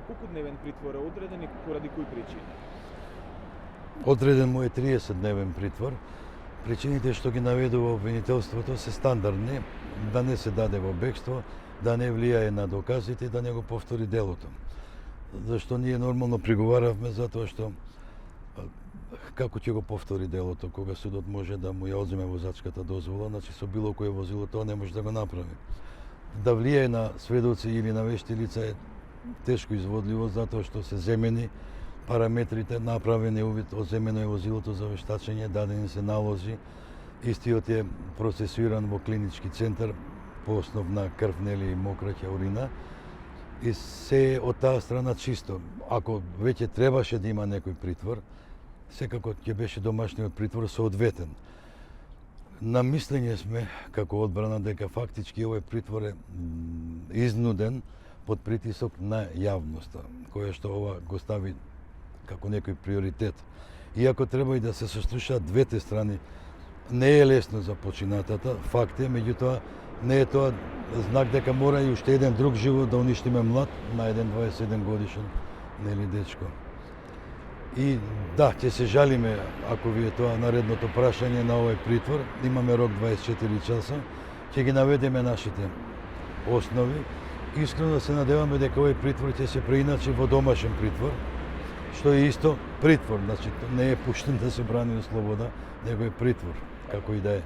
колку дневен притвор е одреден и поради кои причини? Одреден му е 30-дневен притвор. Причините што ги наведува обвинителството се стандардни: да не се даде во бегство, да не влијае на доказите и да не го повтори делото. Зашто ние нормално приговаравме затоа што како ќе го повтори делото, кога судот може да му ја одземе возачката дозвола, значи со било кое возило тоа не може да го направи. Да влијае на сведоци или на вешти лица е тешко изводливо затоа што се земени параметрите, направен е увид, одземено е возилото за вештачење, дадени се налози, истиот е процесуиран во клинички центар по основ на крв, нели, и мокраќа урина, и се од таа страна чисто. Ако веќе требаше да има некој притвор, секако ќе беше домашниот притвор соодветен. На мислење сме, како одбрана, дека фактички овој притвор е изнуден под притисок на јавноста, која што ова го стави како некој приоритет. Иако треба и да се сослушаат двете страни, не е лесно за починатата, факт е, меѓутоа не е тоа знак дека мора и уште еден друг живот да уништиме млад на еден 21 годишен, нели, дечко. И да, ќе се жалиме ако ви е тоа наредното прашање на овој притвор. Имаме рок 24 часа, ќе ги наведеме нашите основи. Искрено се надеваме дека овој притвор ќе се преиначи во домашен притвор, што е исто притвор, значи не е пуштен да се брани од слобода, него е притвор, како и да е.